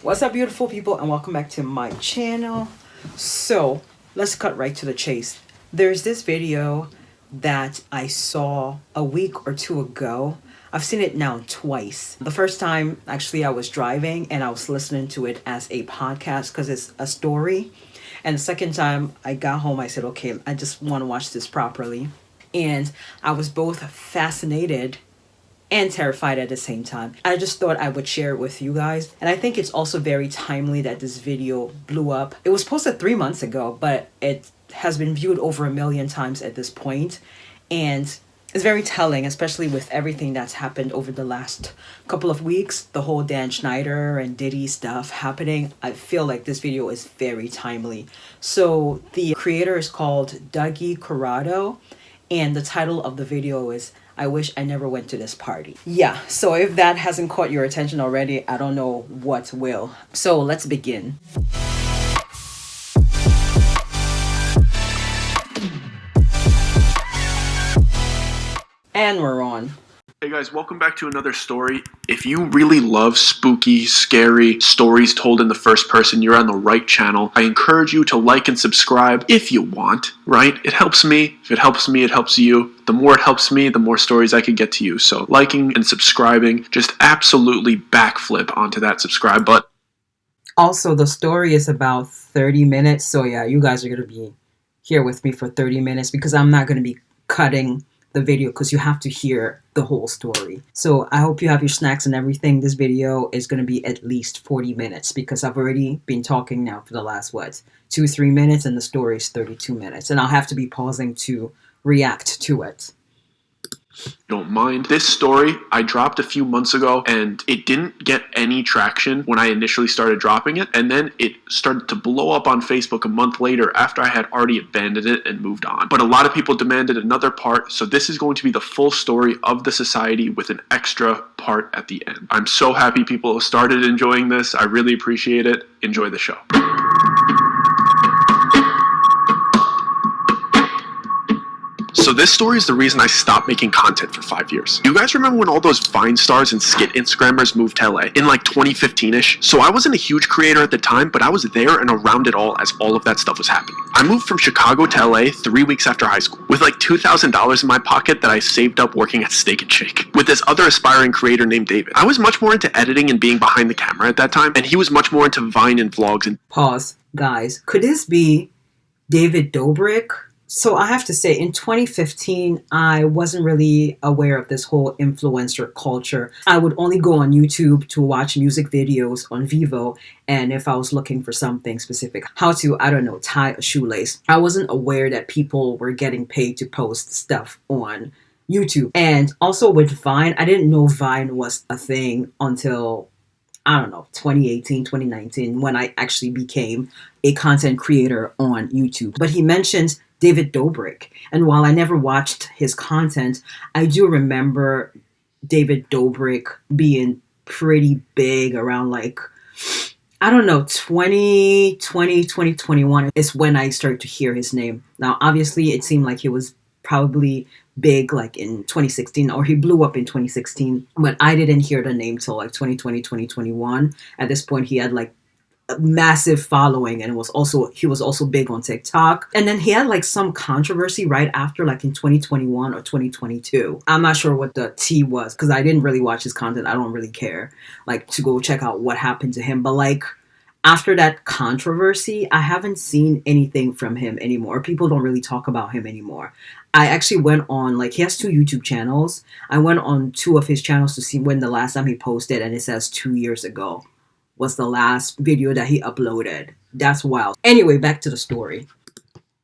What's up, beautiful people, and welcome back to my channel. So let's cut right to the chase. There's this video that I saw a week or two ago. I've seen it now twice. The first time, actually, I was driving and I was listening to it as a podcast because it's a story. And the second time I got home, I said, okay, I just want to watch this properly. And I was both fascinated and terrified at the same time. I just thought I would share it with you guys. And I think it's also very timely that this video blew up. It was posted 3 months ago, but it has been viewed over 1 million times at this point. And it's very telling, especially with everything that's happened over the last couple of weeks. The whole Dan Schneider and Diddy stuff happening. I feel like this video is very timely. So the creator is called Dougie Corrado. And the title of the video is I Wish I Never Went to This Party. Yeah, so if that hasn't caught your attention already, I don't know what will. So let's begin. And we're on. Hey guys, welcome back to another story. If you really love spooky, scary stories told in the first person, you're on the right channel. I encourage you to like and subscribe if you want, right? It helps me. If it helps me, it helps you. The more it helps me, the more stories I can get to you. So liking and subscribing, just absolutely backflip onto that subscribe button. Also, the story is about 30 minutes. So yeah, you guys are going to be here with me for 30 minutes because I'm not going to be cutting the video because you have to hear the whole story. So I hope you have your snacks and everything. This video is going to be at least 40 minutes because I've already been talking now for the last 2-3 minutes, and the story is 32 minutes, and I'll have to be pausing to react to it. Don't mind. This story I dropped a few months ago and it didn't get any traction when I initially started dropping it, and then it started to blow up on Facebook a month later after I had already abandoned it and moved on. But a lot of people demanded another part, so this is going to be the full story of the society with an extra part at the end. I'm so happy people have started enjoying this. I really appreciate it. Enjoy the show. So this story is the reason I stopped making content for 5 years. You guys remember when all those Vine stars and skit Instagrammers moved to LA in like 2015-ish? So I wasn't a huge creator at the time, but I was there and around it all as all of that stuff was happening. I moved from Chicago to LA 3 weeks after high school with like $2,000 in my pocket that I saved up working at Steak and Shake with this other aspiring creator named David. I was much more into editing and being behind the camera at that time, and he was much more into Vine and vlogs and... Pause, guys. Could this be David Dobrik? So I have to say, in 2015, I wasn't really aware of this whole influencer culture. I would only go on YouTube to watch music videos on Vivo, and if I was looking for something specific, how to, I don't know, tie a shoelace. I wasn't aware that people were getting paid to post stuff on YouTube. And also with Vine, I didn't know Vine was a thing until, I don't know, 2018, 2019, when I actually became a content creator on YouTube. But he mentioned David Dobrik. And while I never watched his content, I do remember David Dobrik being pretty big around like, I don't know, 2020, 2021 is when I started to hear his name. Now, obviously, it seemed like he was probably big like in 2016, or he blew up in 2016, but I didn't hear the name till like 2020, 2021. At this point, he had like massive following, and he was also big on TikTok. And then he had like some controversy right after, like in 2021 or 2022. I'm not sure what the tea was because I didn't really watch his content. I don't really care like to go check out what happened to him. But like after that controversy, I haven't seen anything from him anymore. People don't really talk about him anymore. I actually went on, like, he has 2 YouTube channels. I went on 2 of his channels to see when the last time he posted, and it says 2 years ago was the last video that he uploaded. That's wild. Anyway, back to the story.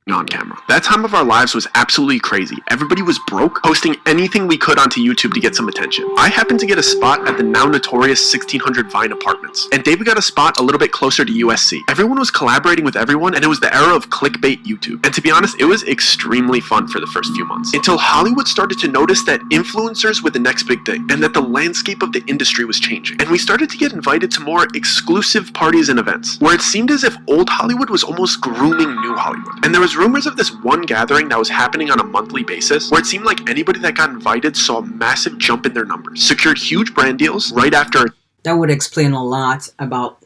On camera. That time of our lives was absolutely crazy. Everybody was broke, posting anything we could onto YouTube to get some attention. I happened to get a spot at the now notorious 1600 Vine Apartments, and David got a spot a little bit closer to USC. Everyone was collaborating with everyone, and it was the era of clickbait YouTube. And to be honest, it was extremely fun for the first few months, until Hollywood started to notice that influencers were the next big thing, and that the landscape of the industry was changing. And we started to get invited to more exclusive parties and events, where it seemed as if old Hollywood was almost grooming new Hollywood. And there was rumors of this one gathering that was happening on a monthly basis, where it seemed like anybody that got invited saw a massive jump in their numbers, secured huge brand deals right after. That would explain a lot about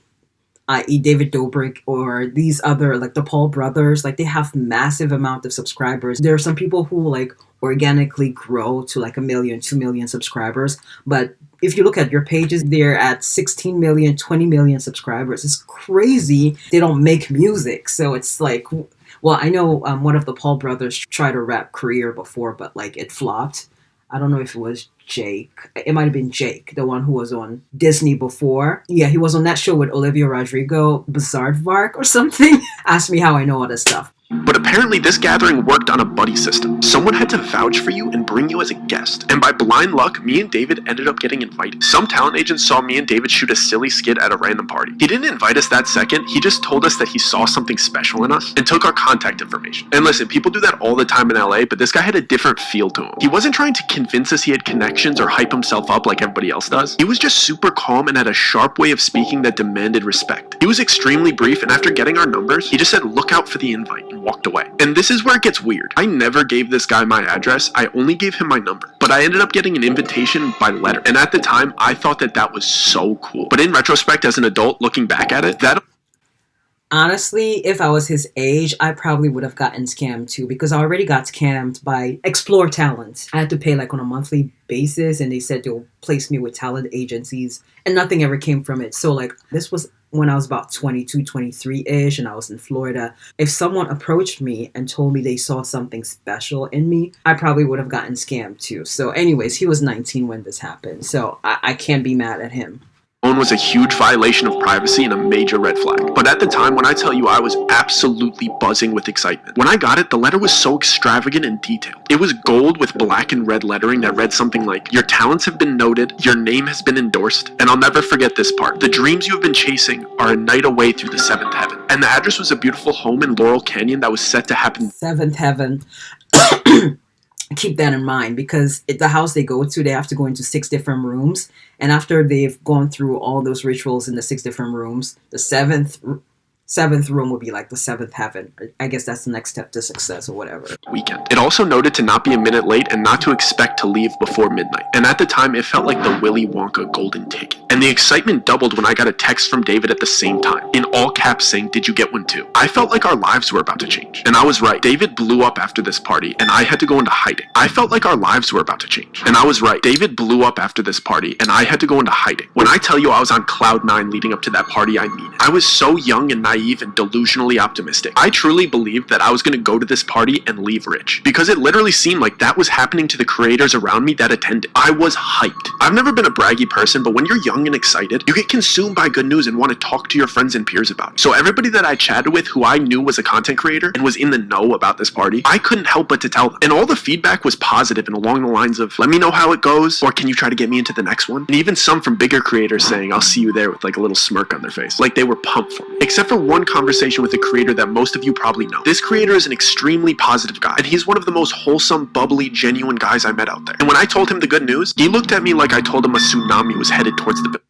i.e. David Dobrik or these other, like the Paul brothers, like they have massive amount of subscribers. There are some people who like organically grow to like 1 million, 2 million subscribers. But if you look at your pages, they're at 16 million, 20 million subscribers. It's crazy. They don't make music. So it's like, well, I know one of the Paul brothers tried a rap career before, but like it flopped. I don't know if it was Jake. It might have been Jake, the one who was on Disney before. Yeah, he was on that show with Olivia Rodrigo, Bizarre or something. Ask me how I know all this stuff. But apparently this gathering worked on a buddy system. Someone had to vouch for you and bring you as a guest. And by blind luck, me and David ended up getting invited. Some talent agents saw me and David shoot a silly skit at a random party. He didn't invite us that second, he just told us that he saw something special in us and took our contact information. And listen, people do that all the time in LA, but this guy had a different feel to him. He wasn't trying to convince us he had connections or hype himself up like everybody else does. He was just super calm and had a sharp way of speaking that demanded respect. He was extremely brief, and after getting our numbers, he just said, "Look out for the invite," and walked away. And this is where it gets weird. I never gave this guy my address, I only gave him my number. But I ended up getting an invitation by letter. And at the time, I thought that that was so cool. But in retrospect, as an adult, looking back at it, that... Honestly, if I was his age, I probably would have gotten scammed too, because I already got scammed by Explore Talent. I had to pay like on a monthly basis, and they said they'll place me with talent agencies, and nothing ever came from it. So like, this was when I was about 22, 23-ish, and I was in Florida. If someone approached me and told me they saw something special in me, I probably would have gotten scammed too. So anyways, he was 19 when this happened, so I can't be mad at him. Was a huge violation of privacy and a major red flag. But at the time, when I tell you, I was absolutely buzzing with excitement. When I got it, the letter was so extravagant and detailed. It was gold with black and red lettering that read something like, "Your talents have been noted, your name has been endorsed, and I'll never forget this part. The dreams you have been chasing are a night away through the seventh heaven." And the address was a beautiful home in Laurel Canyon that was set to happen. Seventh heaven. Keep that in mind, because the house they go to, they have to go into 6 different rooms, and after they've gone through all those rituals in the 6 different rooms, the seventh room would be like the 7th heaven. I guess that's the next step to success or whatever. Weekend. It also noted to not be a minute late and not to expect to leave before midnight. And at the time, it felt like the Willy Wonka golden ticket. And the excitement doubled when I got a text from David at the same time, in all caps saying, "Did you get one too?" I felt like our lives were about to change. And I was right. David blew up after this party, and I had to go into hiding. I felt like our lives were about to change. And I was right. David blew up after this party, and I had to go into hiding. When I tell you I was on cloud 9 leading up to that party, I mean it. I was so young and naive and delusionally optimistic. I truly believed that I was going to go to this party and leave rich, because it literally seemed like that was happening to the creators around me that attended. I was hyped. I've never been a braggy person, but when you're young and excited, you get consumed by good news and want to talk to your friends and peers about it. So everybody that I chatted with who I knew was a content creator and was in the know about this party, I couldn't help but to tell them. And all the feedback was positive and along the lines of, "Let me know how it goes," or "Can you try to get me into the next one?" And even some from bigger creators saying, "I'll see you there," with like a little smirk on their face. Like they were pumped for me. Except for one conversation with a creator that most of you probably know. This creator is an extremely positive guy, and he's one of the most wholesome, bubbly, genuine guys I met out there. And when I told him the good news, he looked at me like I told him a tsunami was headed towards the...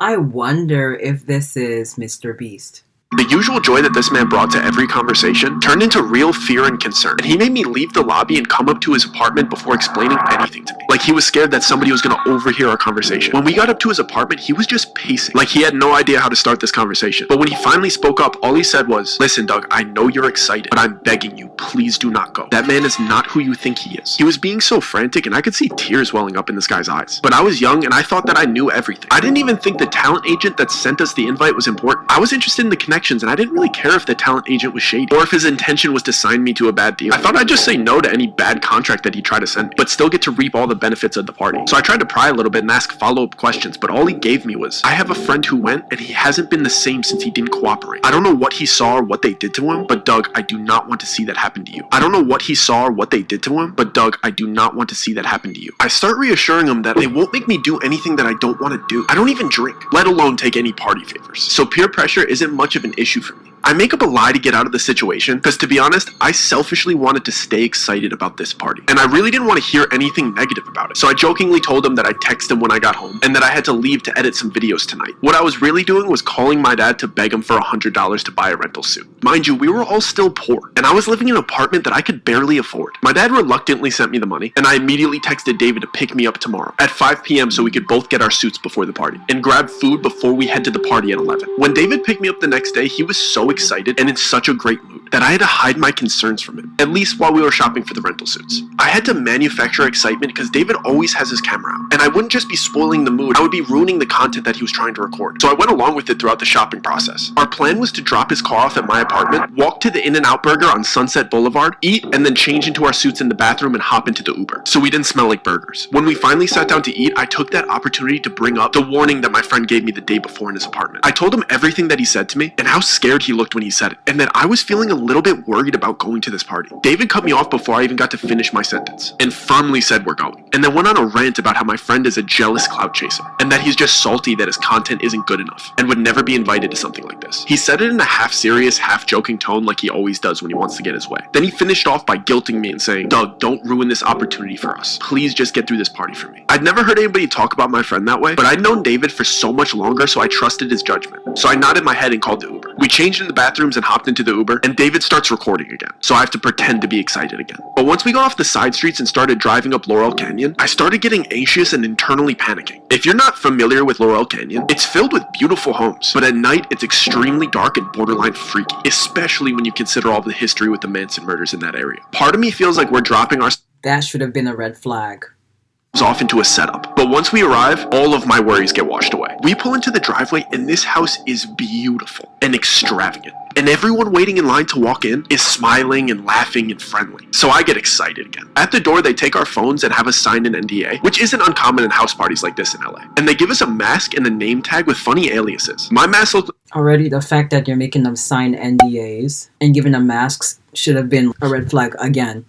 I wonder if this is Mr. Beast. The usual joy that this man brought to every conversation turned into real fear and concern. And he made me leave the lobby and come up to his apartment before explaining anything to me. Like he was scared that somebody was going to overhear our conversation. When we got up to his apartment, he was just pacing. Like he had no idea how to start this conversation. But when he finally spoke up, all he said was, "Listen, Doug, I know you're excited, but I'm begging you, please do not go. That man is not who you think he is." He was being so frantic, and I could see tears welling up in this guy's eyes. But I was young, and I thought that I knew everything. I didn't even think the talent agent that sent us the invite was important. I was interested in the connections, and I didn't really care if the talent agent was shady, or if his intention was to sign me to a bad deal. I thought I'd just say no to any bad contract that he'd try to send me, but still get to reap all the benefits of the party. So I tried to pry a little bit and ask follow-up questions, but all he gave me was, "I have a friend who went, and he hasn't been the same since he didn't cooperate. I don't know what he saw or what they did to him, but Doug, I do not want to see that happen to you. I don't know what he saw or what they did to him, but Doug, I do not want to see that happen to you." I start reassuring him that they won't make me do anything that I don't want to do. I don't even drink, let alone take any party favors. So peer pressure isn't much of an issue for me. I make up a lie to get out of the situation because, to be honest, I selfishly wanted to stay excited about this party. And I really didn't want to hear anything negative about it. So I jokingly told him that I'd text him when I got home and that I had to leave to edit some videos tonight. What I was really doing was calling my dad to beg him for $100 to buy a rental suit. Mind you, we were all still poor, and I was living in an apartment that I could barely afford. My dad reluctantly sent me the money, and I immediately texted David to pick me up tomorrow at 5 p.m. so we could both get our suits before the party and grab food before we head to the party at 11. When David picked me up the next day, he was so excited and in such a great mood that I had to hide my concerns from him, at least while we were shopping for the rental suits. I had to manufacture excitement because David always has his camera out, and I wouldn't just be spoiling the mood, I would be ruining the content that he was trying to record. So I went along with it throughout the shopping process. Our plan was to drop his car off at my apartment, walk to the In-N-Out Burger on Sunset Boulevard, eat, and then change into our suits in the bathroom and hop into the Uber, so we didn't smell like burgers. When we finally sat down to eat, I took that opportunity to bring up the warning that my friend gave me the day before in his apartment. I told him everything that he said to me and how scared he looked when he said it, and that I was feeling a little bit worried about going to this party. David cut me off before I even got to finish my sentence and firmly said we're going, and then went on a rant about how my friend is a jealous clout chaser and that he's just salty that his content isn't good enough and would never be invited to something like this. He said it in a half serious, half joking tone like he always does when he wants to get his way. Then he finished off by guilting me and saying, "Doug, don't ruin this opportunity for us. Please just get through this party for me." I'd never heard anybody talk about my friend that way, but I'd known David for so much longer, so I trusted his judgment. So I nodded my head and called the Uber. We changed in the bathrooms and hopped into the Uber, and David starts recording again, so I have to pretend to be excited again. But once we got off the side streets and started driving up Laurel Canyon, I started getting anxious and internally panicking. If you're not familiar with Laurel Canyon, it's filled with beautiful homes, but at night it's extremely dark and borderline freaky, especially when you consider all the history with the Manson murders in that area. Part of me feels like we're dropping our That should have been a red flag. off into a setup. But once we arrive, all of my worries get washed away. We pull into the driveway and this house is beautiful and extravagant. And everyone waiting in line to walk in is smiling and laughing and friendly. So I get excited again. At the door, they take our phones and have us sign an NDA, which isn't uncommon in house parties like this in LA. And they give us a mask and a name tag with funny aliases. My mask looked Already, the fact that you're making them sign NDAs and giving them masks should have been a red flag again.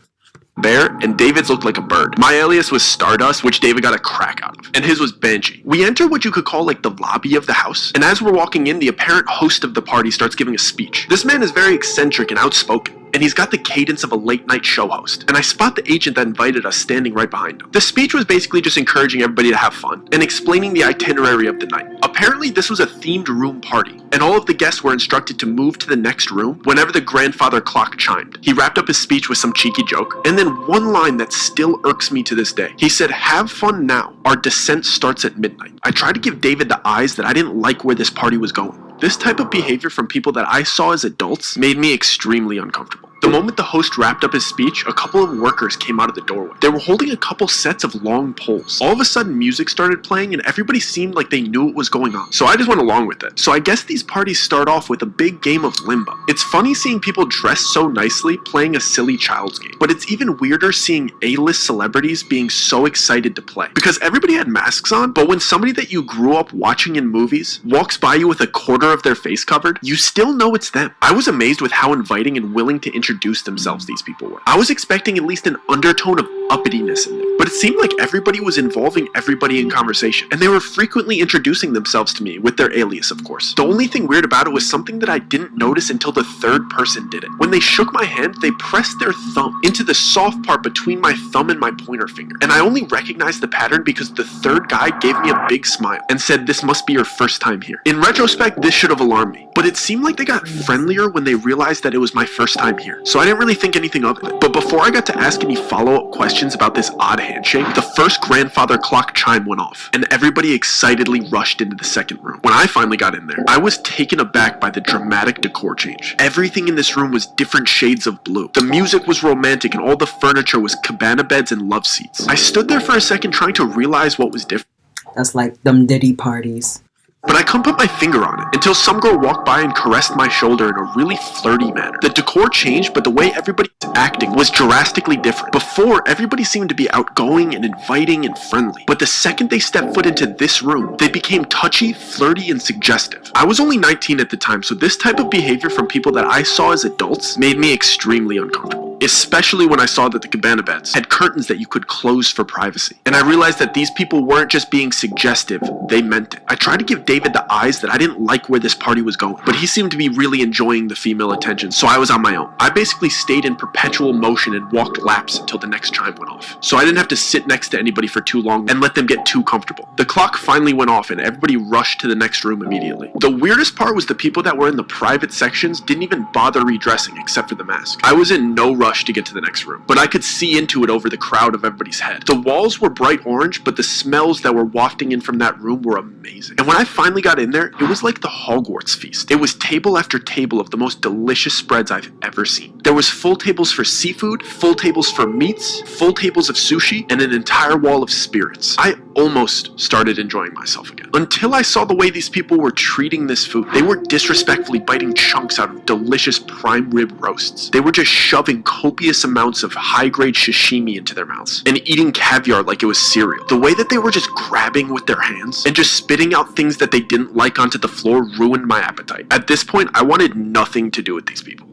bear, and David's looked like a bird. My alias was Stardust, which David got a crack out of, and his was Banshee. We enter what you could call like the lobby of the house, and as we're walking in, the apparent host of the party starts giving a speech. This man is very eccentric and outspoken, and he's got the cadence of a late-night show host, and I spot the agent that invited us standing right behind him. The speech was basically just encouraging everybody to have fun, and explaining the itinerary of the night. Apparently, this was a themed room party, and all of the guests were instructed to move to the next room whenever the grandfather clock chimed. He wrapped up his speech with some cheeky joke, and then one line that still irks me to this day. He said, "Have fun now. Our descent starts at midnight." I tried to give David the eyes that I didn't like where this party was going. This type of behavior from people that I saw as adults made me extremely uncomfortable. The moment the host wrapped up his speech, a couple of workers came out of the doorway. They were holding a couple sets of long poles. All of a sudden, music started playing and everybody seemed like they knew what was going on. So I just went along with it. So I guess these parties start off with a big game of limbo. It's funny seeing people dressed so nicely playing a silly child's game, but it's even weirder seeing A-list celebrities being so excited to play. Because everybody had masks on, but when somebody that you grew up watching in movies walks by you with a quarter of their face covered, you still know it's them. I was amazed with how inviting and willing to introduce themselves these people were. I was expecting at least an undertone of uppityness in there, but it seemed like everybody was involving everybody in conversation, and they were frequently introducing themselves to me with their alias, of course. The only thing weird about it was something that I didn't notice until the third person did it. When they shook my hand, they pressed their thumb into the soft part between my thumb and my pointer finger, and I only recognized the pattern because the third guy gave me a big smile and said, "This must be your first time here." In retrospect, this should have alarmed me, but it seemed like they got friendlier when they realized that it was my first time here, so I didn't really think anything of it. But before I got to ask any follow-up questions about this odd handshake, the first grandfather clock chime went off, and everybody excitedly rushed into the second room. When I finally got in there, I was taken aback by the dramatic decor change. Everything in this room was different shades of blue. The music was romantic, and all the furniture was cabana beds and love seats. I stood there for a second trying to realize what was different. That's like them Diddy parties. But I couldn't put my finger on it until some girl walked by and caressed my shoulder in a really flirty manner. The decor changed, but the way everybody was acting was drastically different. Before, everybody seemed to be outgoing and inviting and friendly. But the second they stepped foot into this room, they became touchy, flirty, and suggestive. I was only 19 at the time, so this type of behavior from people that I saw as adults made me extremely uncomfortable. especially when I saw that the cabana beds had curtains that you could close for privacy. And I realized that these people weren't just being suggestive, they meant it. I tried to give David the eyes that I didn't like where this party was going, but he seemed to be really enjoying the female attention, so I was on my own. I basically stayed in perpetual motion and walked laps until the next chime went off, so I didn't have to sit next to anybody for too long and let them get too comfortable. The clock finally went off and everybody rushed to the next room immediately. The weirdest part was the people that were in the private sections didn't even bother redressing except for the mask. I was in no rush to get to the next room, but I could see into it over the crowd of everybody's head. The walls were bright orange, but the smells that were wafting in from that room were amazing. And when I finally got in there, it was like the Hogwarts feast. It was table after table of the most delicious spreads I've ever seen. There was full tables for seafood, full tables for meats, full tables of sushi, and an entire wall of spirits. I almost started enjoying myself again. Until I saw the way these people were treating this food. They were disrespectfully biting chunks out of delicious prime rib roasts. They were just shoving copious amounts of high-grade sashimi into their mouths and eating caviar like it was cereal. The way that they were just grabbing with their hands and just spitting out things that they didn't like onto the floor ruined my appetite. At this point, I wanted nothing to do with these people.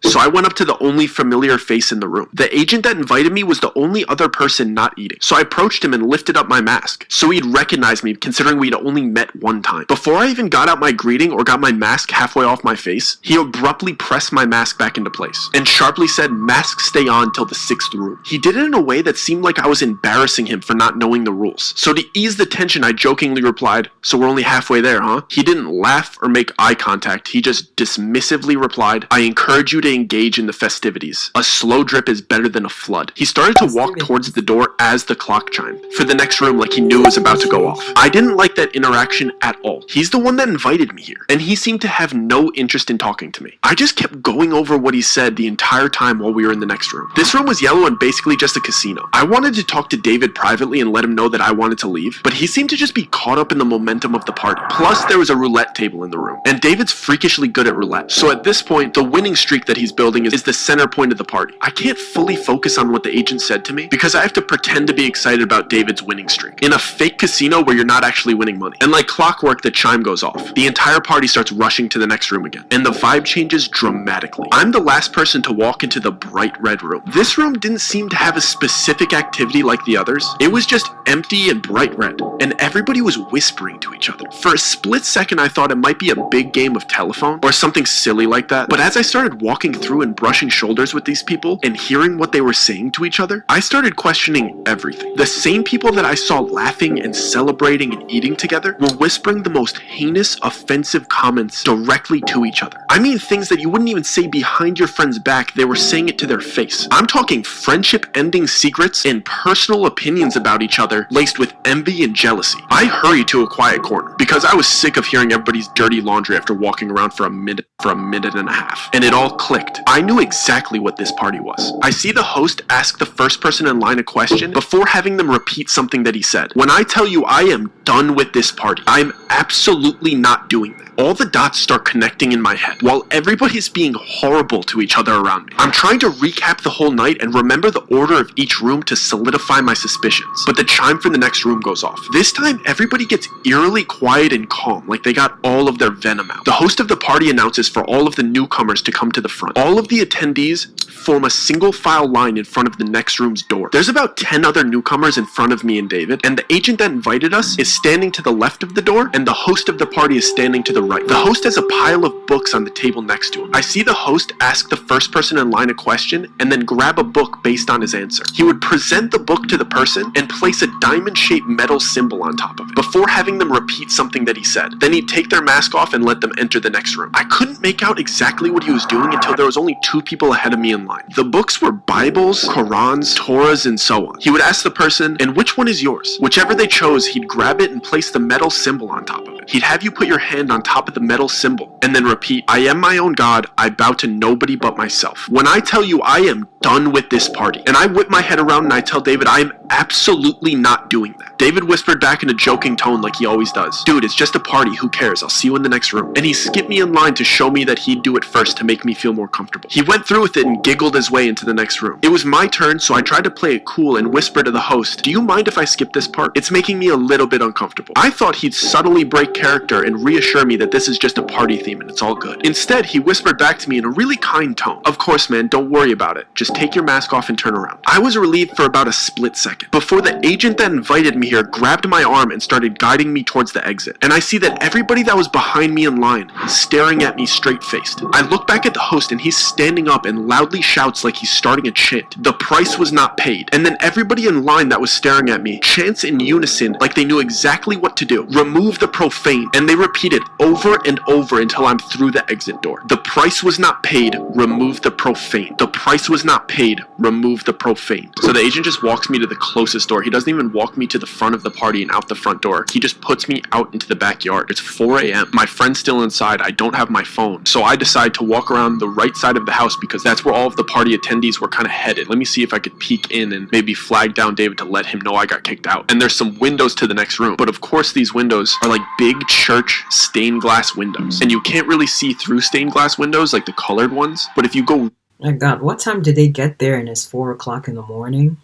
So I went up to the only familiar face in the room. The agent that invited me was the only other person not eating. So I approached him and lifted up my mask, so he'd recognize me considering we'd only met one time. Before I even got out my greeting or got my mask halfway off my face, he abruptly pressed my mask back into place and sharply said, "Mask stay on till the 6th room." He did it in a way that seemed like I was embarrassing him for not knowing the rules. So to ease the tension, I jokingly replied, "So we're only halfway there, huh?" He didn't laugh or make eye contact. He just dismissively replied, "I encourage you to engage in the festivities. A slow drip is better than a flood." He started to walk towards the door as the clock chimed for the next room like he knew it was about to go off. I didn't like that interaction at all. He's the one that invited me here, and he seemed to have no interest in talking to me. I just kept going over what he said the entire time while we were in the next room. This room was yellow and basically just a casino. I wanted to talk to David privately and let him know that I wanted to leave, but he seemed to just be caught up in the momentum of the party. Plus, there was a roulette table in the room, and David's freakishly good at roulette. So at this point, the winning streak that he's building is the center point of the party. I can't fully focus on what the agent said to me because I have to pretend to be excited about David's winning streak in a fake casino where you're not actually winning money. And like clockwork, the chime goes off. The entire party starts rushing to the next room again, and the vibe changes dramatically. I'm the last person to walk into the bright red room. This room didn't seem to have a specific activity like the others. It was just empty and bright red, and everybody was whispering to each other. For a split second, I thought it might be a big game of telephone or something silly like that, but as I started walking through and brushing shoulders with these people and hearing what they were saying to each other, I started questioning everything. The same people that I saw laughing and celebrating and eating together were whispering the most heinous, offensive comments directly to each other. I mean things that you wouldn't even say behind your friend's back, they were saying it to their face. I'm talking friendship-ending secrets and personal opinions about each other laced with envy and jealousy. I hurried to a quiet corner because I was sick of hearing everybody's dirty laundry after walking around for a minute and a half. And it all clicked. I knew exactly what this party was. I see the host ask the first person in line a question before having them repeat something that he said. When I tell you I am done with this party, I'm absolutely not doing that. All the dots start connecting in my head while everybody's being horrible to each other around me. I'm trying to recap the whole night and remember the order of each room to solidify my suspicions, but the chime for the next room goes off. This time, everybody gets eerily quiet and calm, like they got all of their venom out. The host of the party announces for all of the newcomers to come to the front. All of the attendees form a single file line in front of the next room's door. There's about 10 other newcomers in front of me and David, and the agent that invited us is standing to the left of the door, and the host of the party is standing to the right. The host has a pile of books on the table next to him. I see the host ask the first person in line a question and then grab a book based on his answer. He would present the book to the person and place a diamond-shaped metal symbol on top of it before having them repeat something that he said. Then he'd take their mask off and let them enter the next room. I couldn't make out exactly what he was doing until there was only 2 people ahead of me in line. The books were Bibles, Qurans, Torahs, and so on. He would ask the person, "And which one is yours?" Whichever they chose, he'd grab it and place the metal symbol on top of it. He'd have you put your hand on top of the metal symbol and then repeat, "I am my own God, I bow to nobody but myself." When I tell you I am done with this party, and I whip my head around and I tell David I am absolutely not doing that. David whispered back in a joking tone like he always does, "Dude, it's just a party, who cares, I'll see you in the next room." And he skipped me in line to show me that he'd do it first to make me feel more comfortable. He went through with it and giggled his way into the next room. It was my turn, so I tried to play it cool and whisper to the host, "Do you mind if I skip this part? It's making me a little bit uncomfortable." I thought he'd subtly break character and reassure me that this is just a party theme and it's all good. Instead, he whispered back to me in a really kind tone, "Of course, man, don't worry about it. Just take your mask off and turn around." I was relieved for about a split second, before the agent that invited me here grabbed my arm and started guiding me towards the exit. And I see that everybody that was behind me in line is staring at me straight-faced. I look back at the host and he's standing up and loudly shouts like he's starting a chant. The price was not paid. And then everybody in line that was staring at me chants in unison like they knew exactly what to do. "Remove the profane." And they repeat it over and over until I'm through the exit door. "The price was not paid. Remove the profane. The price was not paid. Remove the profane." So the agent just walks me to the closest door. He doesn't even walk me to the front of the party and out the front door. He just puts me out into the backyard. It's 4 a.m. My friend's still inside. I don't have my phone. So I decide to walk around the right side of the house because that's where all of the party attendees were kind of headed. Let me see if I could peek in and maybe flag down David to let him know I got kicked out. And there's some windows to the next room. But of course these windows are like big church stained glass windows. And you can't really see through stained glass windows like the colored ones. But if you go My God, what time did they get there and it's 4 o'clock in the morning?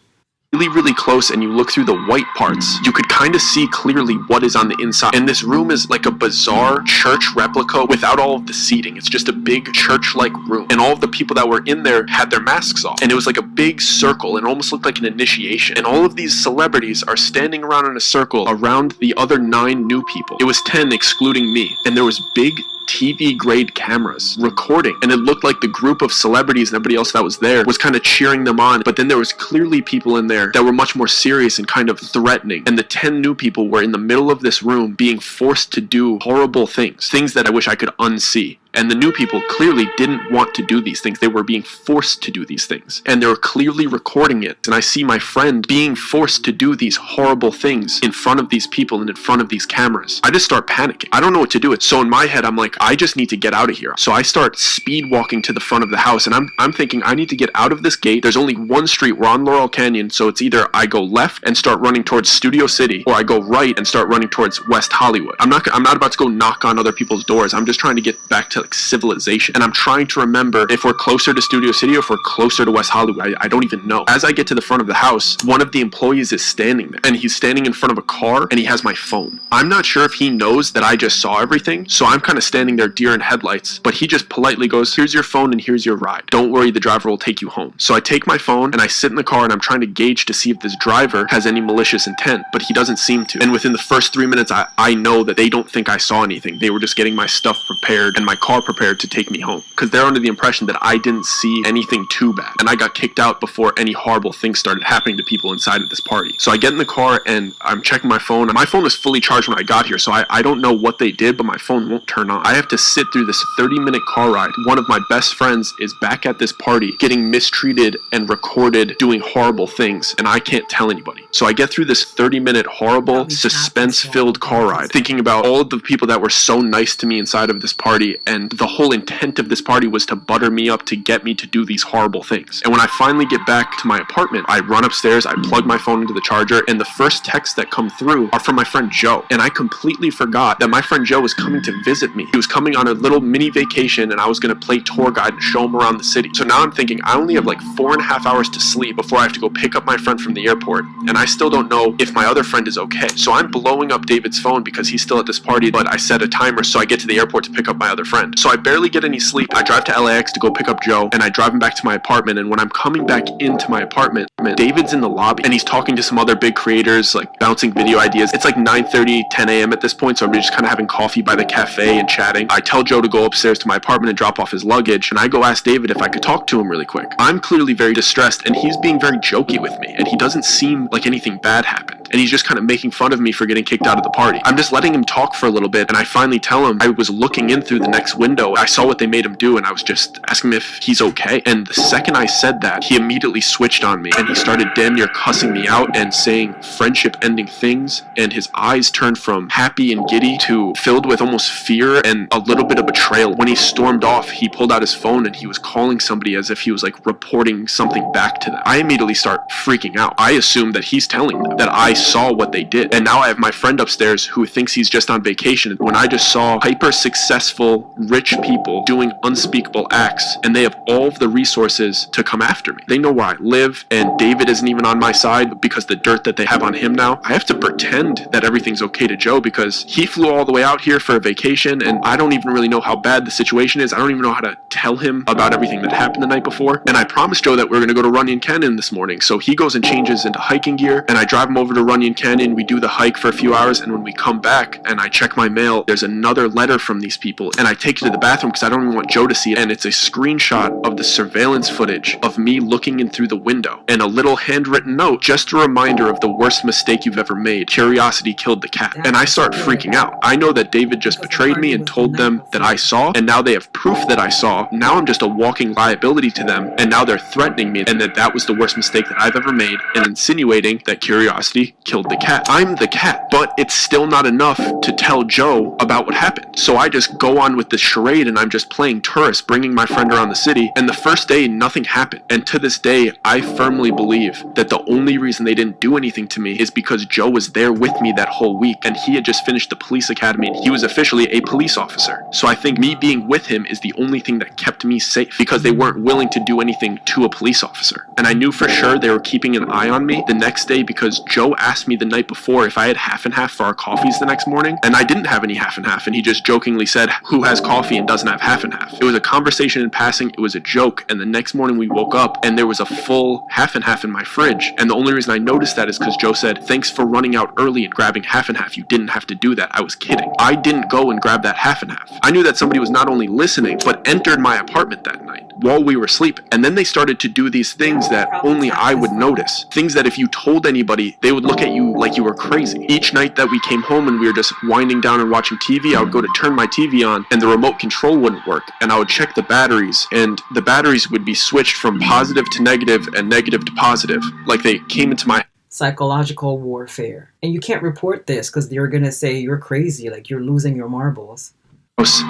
really close and you look through the white parts, you could kind of see clearly what is on the inside. And this room is like a bizarre church replica without all of the seating. It's just a big church-like room. And all of the people that were in there had their masks off. And it was like a big circle and almost looked like an initiation. And all of these celebrities are standing around in a circle around the other 9 new people. It was 10 excluding me. And there was big TV grade cameras recording, and it looked like the group of celebrities and everybody else that was there was kind of cheering them on, but then there was clearly people in there that were much more serious and kind of threatening. And the 10 new people were in the middle of this room being forced to do horrible things that I wish I could unsee. And the new people clearly didn't want to do these things. They were being forced to do these things. And they were clearly recording it. And I see my friend being forced to do these horrible things in front of these people and in front of these cameras. I just start panicking. I don't know what to do. So in my head, I'm like, I just need to get out of here. So I start speed walking to the front of the house. And I'm thinking, I need to get out of this gate. There's only one street. We're on Laurel Canyon. So it's either I go left and start running towards Studio City, or I go right and start running towards West Hollywood. I'm not about to go knock on other people's doors. I'm just trying to get back to like civilization. And I'm trying to remember if we're closer to Studio City or if we're closer to West Hollywood. I don't even know. As I get to the front of the house, one of the employees is standing there, and he's standing in front of a car and he has my phone. I'm not sure if he knows that I just saw everything, so I'm kind of standing there deer in headlights, but he just politely goes, "Here's your phone and here's your ride. Don't worry, the driver will take you home." So I take my phone and I sit in the car and I'm trying to gauge to see if this driver has any malicious intent, but he doesn't seem to. And within the first 3 minutes, I know that they don't think I saw anything. They were just getting my stuff prepared and my car prepared to take me home, because they're under the impression that I didn't see anything too bad and I got kicked out before any horrible things started happening to people inside of this party. So I get in the car and I'm checking my phone. My phone was fully charged when I got here, so I don't know what they did, but my phone won't turn on. I have to sit through this 30-minute car ride. One of my best friends is back at this party getting mistreated and recorded doing horrible things, and I can't tell anybody. So I get through this 30-minute horrible, suspense-filled car ride, thinking about all of the people that were so nice to me inside of this party, and the whole intent of this party was to butter me up to get me to do these horrible things. And when I finally get back to my apartment, I run upstairs, I plug my phone into the charger, and the first texts that come through are from my friend Joe. And I completely forgot that my friend Joe was coming to visit me. He was coming on a little mini vacation, and I was going to play tour guide and show him around the city. So now I'm thinking, I only have like 4.5 hours to sleep before I have to go pick up my friend from the airport, and I still don't know if my other friend is okay. So I'm blowing up David's phone because he's still at this party, but I set a timer so I get to the airport to pick up my other friend. So I barely get any sleep. I drive to LAX to go pick up Joe, and I drive him back to my apartment. And when I'm coming back into my apartment, David's in the lobby and he's talking to some other big creators, like bouncing video ideas. It's like 9:30, 10 a.m. at this point, so I'm just kind of having coffee by the cafe and chatting. I tell Joe to go upstairs to my apartment and drop off his luggage, and I go ask David if I could talk to him really quick. I'm clearly very distressed, and he's being very jokey with me, and he doesn't seem like anything bad happened, and he's just kind of making fun of me for getting kicked out of the party. I'm just letting him talk for a little bit, and I finally tell him I was looking in through the next window. I saw what they made him do, and I was just asking him if he's okay. And the second I said that, he immediately switched on me, and he started damn near cussing me out and saying friendship-ending things, and his eyes turned from happy and giddy to filled with almost fear and a little bit of betrayal. When he stormed off, he pulled out his phone and he was calling somebody as if he was like reporting something back to them. I immediately start freaking out. I assume that he's telling them that I saw what they did, and now I have my friend upstairs who thinks he's just on vacation when I just saw hyper successful rich people doing unspeakable acts, and they have all of the resources to come after me. They know where I live, and David isn't even on my side because the dirt that they have on him now. I have to pretend that everything's okay to Joe because he flew all the way out here for a vacation, and I don't even really know how bad the situation is. I don't even know how to tell him about everything that happened the night before. And I promised Joe that we were going to go to Runyon Canyon this morning, so he goes and changes into hiking gear, and I drive him over to Runyon Canyon. We do the hike for a few hours, and when we come back and I check my mail, there's another letter from these people, and I take it to the bathroom because I don't even want Joe to see it, and it's a screenshot of the surveillance footage of me looking in through the window, and a little handwritten note, just a reminder of the worst mistake you've ever made. Curiosity killed the cat. And I start freaking out. I know that David just betrayed me and told them that I saw, and now they have proof that I saw. Now I'm just a walking liability to them, and now they're threatening me, and that was the worst mistake that I've ever made, and insinuating that curiosity killed the cat. I'm the cat, but it's still not enough to tell Joe about what happened. So I just go on with this charade, and I'm just playing tourist, bringing my friend around the city, and the first day nothing happened. And to this day, I firmly believe that the only reason they didn't do anything to me is because Joe was there with me that whole week, and he had just finished the police academy, and he was officially a police officer. So I think me being with him is the only thing that kept me safe, because they weren't willing to do anything to a police officer. And I knew for sure they were keeping an eye on me the next day because Joe asked me the night before if I had half and half for our coffees the next morning, and I didn't have any half and half, and he just jokingly said, "Who has coffee and doesn't have half and half?" It was a conversation in passing, it was a joke, and the next morning we woke up and there was a full half and half in my fridge. And the only reason I noticed that is because Joe said, "Thanks for running out early and grabbing half and half. You didn't have to do that." I was kidding. I didn't go and grab that half and half. I knew that somebody was not only listening, but entered my apartment that night while we were sleeping. And then they started to do these things that only I would notice. Things that if you told anybody, they would look at you like you were crazy. Each night that we came home and we were just winding down and watching TV, I would go to turn my TV on and the remote control wouldn't work. And I would check the batteries, and the batteries would be switched from positive to negative and negative to positive. Like they came into my psychological warfare. And you can't report this because they're going to say you're crazy, like you're losing your marbles.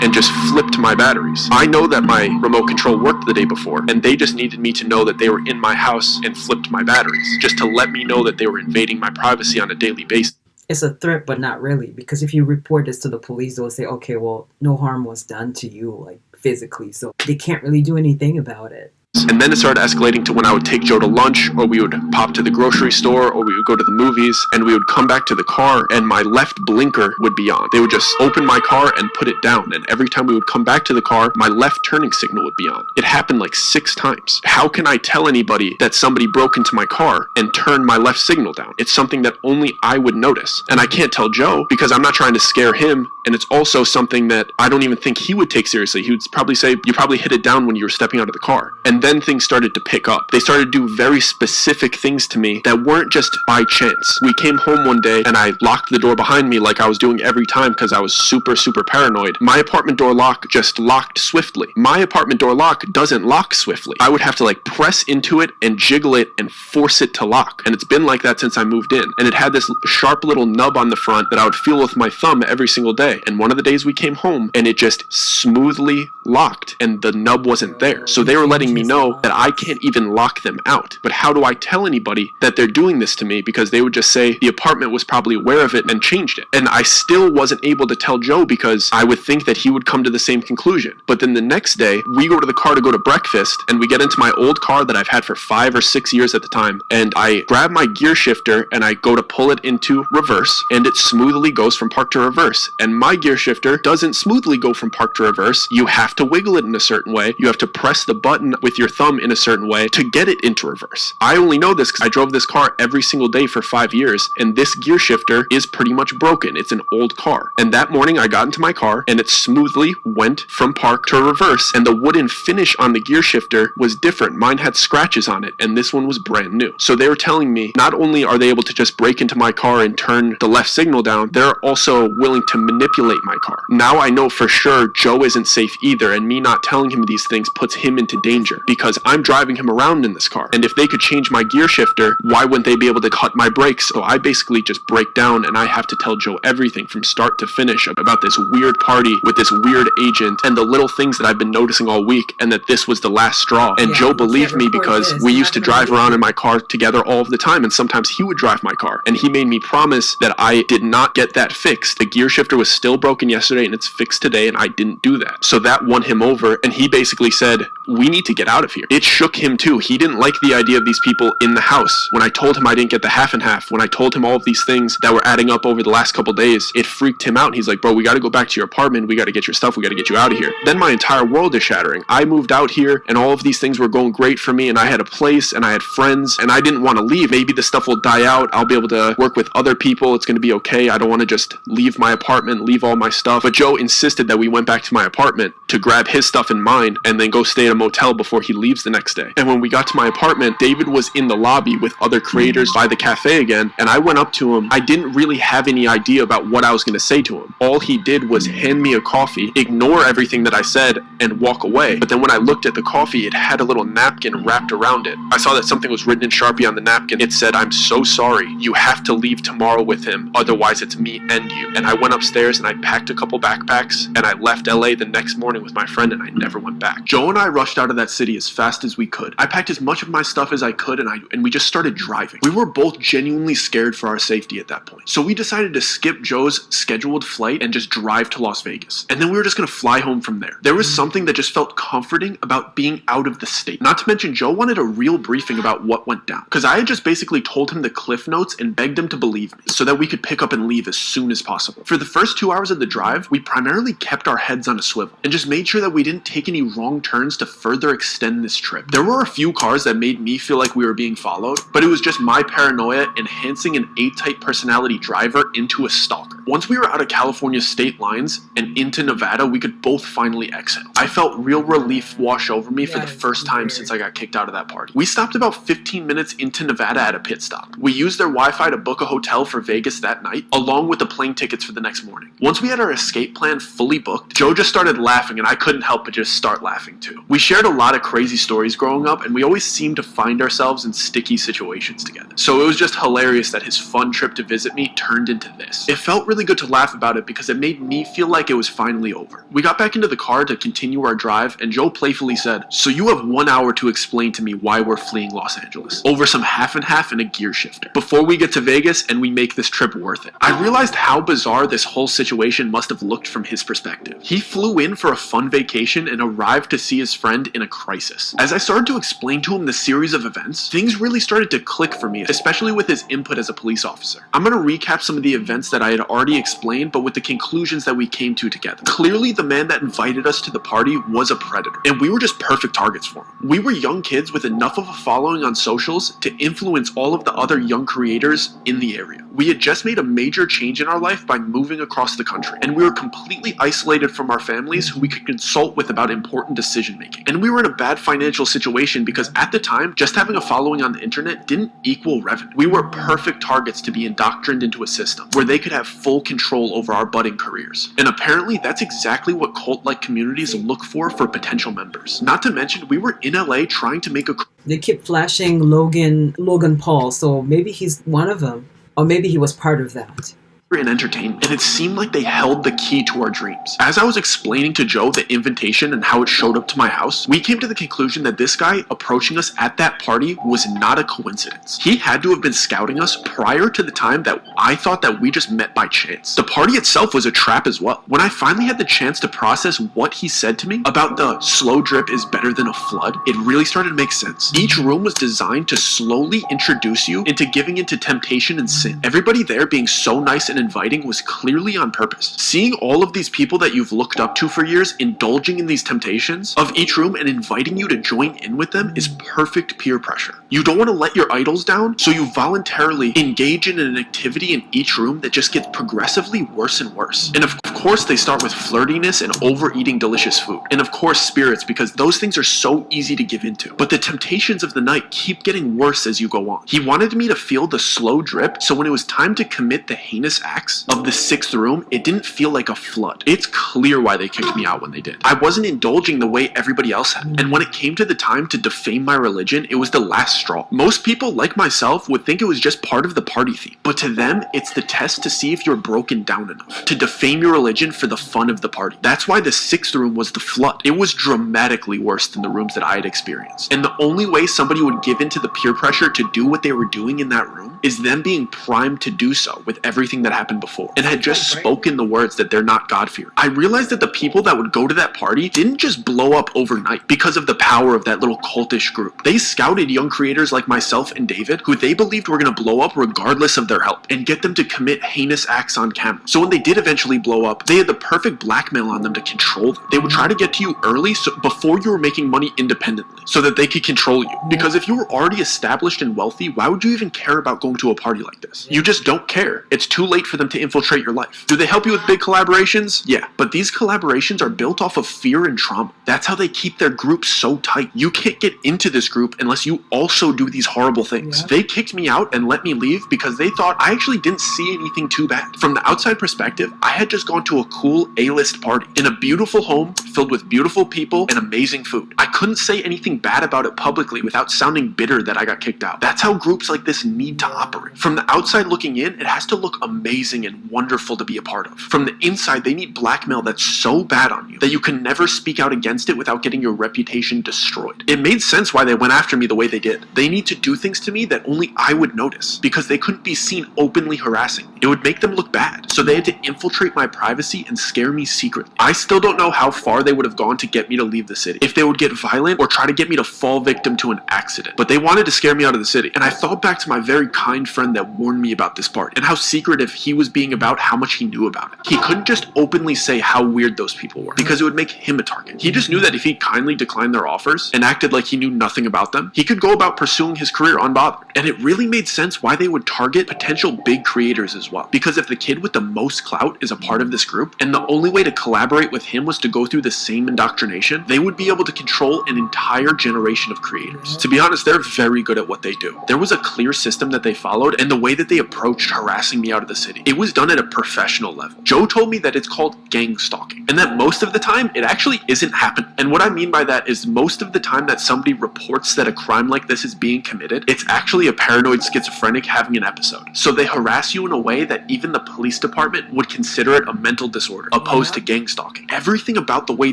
And just flipped my batteries. I know that my remote control worked the day before, and they just needed me to know that they were in my house and flipped my batteries, just to let me know that they were invading my privacy on a daily basis. It's a threat, but not really, because if you report this to the police, they'll say, okay, well, no harm was done to you, like physically, so they can't really do anything about it. And then it started escalating to when I would take Joe to lunch, or we would pop to the grocery store, or we would go to the movies, and we would come back to the car, and my left blinker would be on. They would just open my car and put it down, and every time we would come back to the car, my left turning signal would be on. It happened like 6 times. How can I tell anybody that somebody broke into my car and turned my left signal down? It's something that only I would notice. And I can't tell Joe because I'm not trying to scare him, and it's also something that I don't even think he would take seriously. He would probably say, "You probably hit it down when you were stepping out of the car." And then things started to pick up. They started to do very specific things to me that weren't just by chance. We came home one day and I locked the door behind me like I was doing every time because I was super paranoid. My apartment door lock just locked swiftly. My apartment door lock doesn't lock swiftly. I would have to like press into it and jiggle it and force it to lock. And it's been like that since I moved in. And it had this sharp little nub on the front that I would feel with my thumb every single day. And one of the days we came home and it just smoothly locked and the nub wasn't there. So they were letting me know that I can't even lock them out. But how do I tell anybody that they're doing this to me? Because they would just say the apartment was probably aware of it and changed it. And I still wasn't able to tell Joe because I would think that he would come to the same conclusion. But then the next day, we go to the car to go to breakfast, and we get into my old car that I've had for 5 or 6 years at the time, and I grab my gear shifter and I go to pull it into reverse, and it smoothly goes from park to reverse. And my gear shifter doesn't smoothly go from park to reverse. You have to wiggle it in a certain way. You have to press the button with your thumb in a certain way to get it into reverse. I only know this because I drove this car every single day for 5 years, and this gear shifter is pretty much broken. It's an old car. And that morning I got into my car and it smoothly went from park to reverse, and the wooden finish on the gear shifter was different. Mine had scratches on it and this one was brand new. So they were telling me not only are they able to just break into my car and turn the left signal down, they're also willing to manipulate my car. Now I know for sure Joe isn't safe either, and me not telling him these things puts him into danger because I'm driving him around in this car. And if they could change my gear shifter, why wouldn't they be able to cut my brakes? So I basically just break down and I have to tell Joe everything from start to finish about this weird party with this weird agent and the little things that I've been noticing all week, and that this was the last straw. And Joe believed me because we used to drive around in my car together all of the time, and sometimes he would drive my car. And he made me promise that I did not get that fixed. The gear shifter was still broken yesterday and it's fixed today, and I didn't do that. So that won him over, and he basically said, we need to get out of here. It shook him too. He didn't like the idea of these people in the house. When I told him I didn't get the half and half, when I told him all of these things that were adding up over the last couple days, it freaked him out. He's like, bro, we got to go back to your apartment. We got to get your stuff. We got to get you out of here. Then my entire world is shattering. I moved out here and all of these things were going great for me, and I had a place and I had friends and I didn't want to leave. Maybe the stuff will die out. I'll be able to work with other people. It's going to be okay. I don't want to just leave my apartment, leave all my stuff. But Joe insisted that we went back to my apartment to grab his stuff and mine and then go stay at a motel before he leaves the next day. And when we got to my apartment, David was in the lobby with other creators by the cafe again, and I went up to him. I didn't really have any idea about what I was going to say to him. All he did was hand me a coffee, ignore everything that I said, and walk away. But then when I looked at the coffee, it had a little napkin wrapped around it. I saw that something was written in Sharpie on the napkin. It said, I'm so sorry. You have to leave tomorrow with him. Otherwise, it's me and you. And I went upstairs and I packed a couple backpacks and I left LA the next morning with my friend, and I never went back. Joe and I rushed out of that city as fast as we could. I packed as much of my stuff as I could, and we just started driving. We were both genuinely scared for our safety at that point. So we decided to skip Joe's scheduled flight and just drive to Las Vegas. And then we were just going to fly home from there. There was something that just felt comforting about being out of the state. Not to mention, Joe wanted a real briefing about what went down, because I had just basically told him the cliff notes and begged him to believe me so that we could pick up and leave as soon as possible. For the first 2 hours of the drive, we primarily kept our heads on a swivel and just made sure that we didn't take any wrong turns to further extend this trip. There were a few cars that made me feel like we were being followed, but it was just my paranoia enhancing an A-type personality driver into a stalker. Once we were out of California's state lines and into Nevada, we could both finally exhale. I felt real relief wash over me for the first time since I got kicked out of that party. We stopped about 15 minutes into Nevada at a pit stop. We used their Wi-Fi to book a hotel for Vegas that night, along with the plane tickets for the next morning. Once we had our escape plan fully booked, Joe just started laughing, and I couldn't help but just start laughing too. We shared a lot of crazy stories growing up, and we always seemed to find ourselves in sticky situations together. So it was just hilarious that his fun trip to visit me turned into this. It felt really good to laugh about it because it made me feel like it was finally over. We got back into the car to continue our drive, and Joe playfully said, so you have 1 hour to explain to me why we're fleeing Los Angeles over some half and half and a gear shifter before we get to Vegas and we make this trip worth it. I realized how bizarre this whole situation must have looked from his perspective. He flew in for a fun vacation and arrived to see his friend in a crisis. As I started to explain to him the series of events, things really started to click for me, especially with his input as a police officer. I'm going to recap some of the events that I had already explained, but with the conclusions that we came to together. Clearly, the man that invited us to the party was a predator, and we were just perfect targets for him. We were young kids with enough of a following on socials to influence all of the other young creators in the area. We had just made a major change in our life by moving across the country, and we were completely isolated from our families who we could consult with about important decision making. And we were in a bad financial situation because at the time, just having a following on the internet didn't equal revenue. We were perfect targets to be indoctrined into a system where they could have full control over our budding careers. And apparently that's exactly what cult-like communities look for potential members. Not to mention, we were in LA trying to make a... They keep flashing Logan Paul, so maybe he's one of them. Or maybe he was part of that. And entertainment, and it seemed like they held the key to our dreams. As I was explaining to Joe the invitation and how it showed up to my house, we came to the conclusion that this guy approaching us at that party was not a coincidence. He had to have been scouting us prior to the time that I thought that we just met by chance. The party itself was a trap as well. When I finally had the chance to process what he said to me about the slow drip is better than a flood, it really started to make sense. Each room was designed to slowly introduce you into giving into temptation and sin. Everybody there being so nice and inviting was clearly on purpose. Seeing all of these people that you've looked up to for years indulging in these temptations of each room and inviting you to join in with them is perfect peer pressure. You don't want to let your idols down, so you voluntarily engage in an activity in each room that just gets progressively worse and worse. And of course they start with flirtiness and overeating delicious food. And of course spirits, because those things are so easy to give into. But the temptations of the night keep getting worse as you go on. He wanted me to feel the slow drip, so when it was time to commit the heinous act, acts of the 6th room, it didn't feel like a flood. It's clear why they kicked me out when they did. I wasn't indulging the way everybody else had. And when it came to the time to defame my religion, it was the last straw. Most people, like myself, would think it was just part of the party theme. But to them, it's the test to see if you're broken down enough to defame your religion for the fun of the party. That's why the 6th room was the flood. It was dramatically worse than the rooms that I had experienced. And the only way somebody would give in to the peer pressure to do what they were doing in that room is them being primed to do so with everything that happened before and had just spoken the words that they're not God-fearing. I realized that the people that would go to that party didn't just blow up overnight because of the power of that little cultish group. They scouted young creators like myself and David who they believed were going to blow up regardless of their help and get them to commit heinous acts on camera. So when they did eventually blow up, they had the perfect blackmail on them to control them. They would try to get to you early before you were making money independently so that they could control you. Because if you were already established and wealthy, why would you even care about going to a party like this? You just don't care. It's too late for them to infiltrate your life. Do they help you with big collaborations? Yeah, but these collaborations are built off of fear and trauma. That's how they keep their group so tight. You can't get into this group unless you also do these horrible things. They kicked me out and let me leave because they thought I actually didn't see anything too bad. From the outside perspective, I had just gone to a cool A-list party in a beautiful home filled with beautiful people and amazing food. I couldn't say anything bad about it publicly without sounding bitter that I got kicked out. That's how groups like this need to operate. From the outside looking in, it has to look amazing and wonderful to be a part of. From the inside, they need blackmail that's so bad on you that you can never speak out against it without getting your reputation destroyed. It made sense why they went after me the way they did. They need to do things to me that only I would notice because they couldn't be seen openly harassing me. It would make them look bad. So they had to infiltrate my privacy and scare me secretly. I still don't know how far they would have gone to get me to leave the city. If they would get violent or try to get me to fall victim to an accident. But they wanted to scare me out of the city. And I thought back to my very kind friend that warned me about this part and how secretive he was being about how much he knew about it. He couldn't just openly say how weird those people were because it would make him a target. He just knew that if he kindly declined their offers and acted like he knew nothing about them, he could go about pursuing his career unbothered. And it really made sense why they would target potential big creators as well. Because if the kid with the most clout is a part of this group and the only way to collaborate with him was to go through the same indoctrination, they would be able to control an entire generation of creators. To be honest, they're very good at what they do. There was a clear system that they followed and the way that they approached harassing me out of the city. It was done at a professional level. Joe told me that it's called gang stalking and that most of the time it actually isn't happening. And what I mean by that is most of the time that somebody reports that a crime like this is being committed, it's actually a paranoid schizophrenic having an episode. So they harass you in a way that even the police department would consider it a mental disorder, opposed to gang stalking. Everything about the way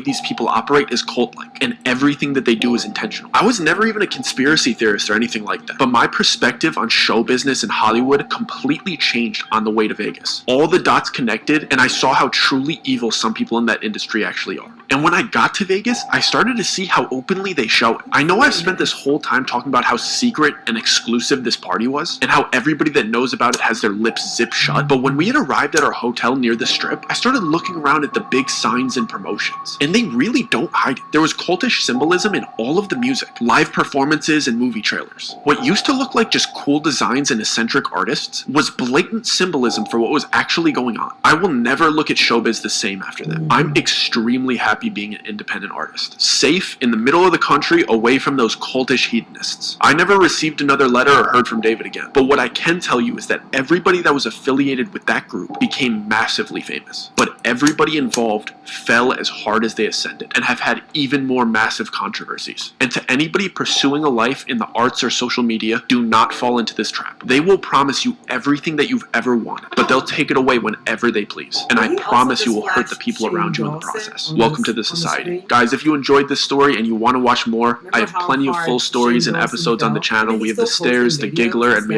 these people operate is cult-like, and everything that they do is intentional. I was never even a conspiracy theorist or anything like that, but my perspective on show business in Hollywood completely changed on the way to Vegas. All the dots connected, and I saw how truly evil some people in that industry actually are. And when I got to Vegas, I started to see how openly they show it. I know I've spent this whole time talking about how secret and exclusive this party was, and how everybody that knows about it has their lips zipped shut, but when we had arrived at our hotel near the strip, I started looking around at the big signs and promotions, and they really don't hide it. There was cultish symbolism in all of the music, live performances, and movie trailers. What used to look like just cool designs and eccentric artists was blatant symbolism for what was actually going on. I will never look at showbiz the same after that. I'm extremely happy being an independent artist, safe in the middle of the country away from those cultish hedonists. I never received another letter or heard from David again, but what I can tell you is that everybody that was affiliated with that group became massively famous, but everybody involved fell as hard as they ascended and have had even more massive controversies. And to anybody pursuing a life in the arts or social media, do not fall into this trap. They will promise you everything that you've ever wanted, but they'll take it away whenever they please. And I promise you will hurt the people around you in the process. Welcome to the society. Guys, if you enjoyed this story and you want to watch more, I have plenty of full stories and episodes on the channel. We have The Stairs, The Giggler, and we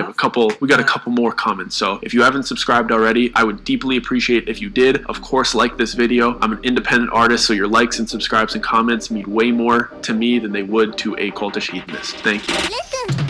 got a couple more coming. So if you haven't subscribed already, I would deeply appreciate if you did. Of course, like this video. I'm an independent artist, so your likes and subscribes and comments mean way more to me than they would to a cultish hedonist. Thank you.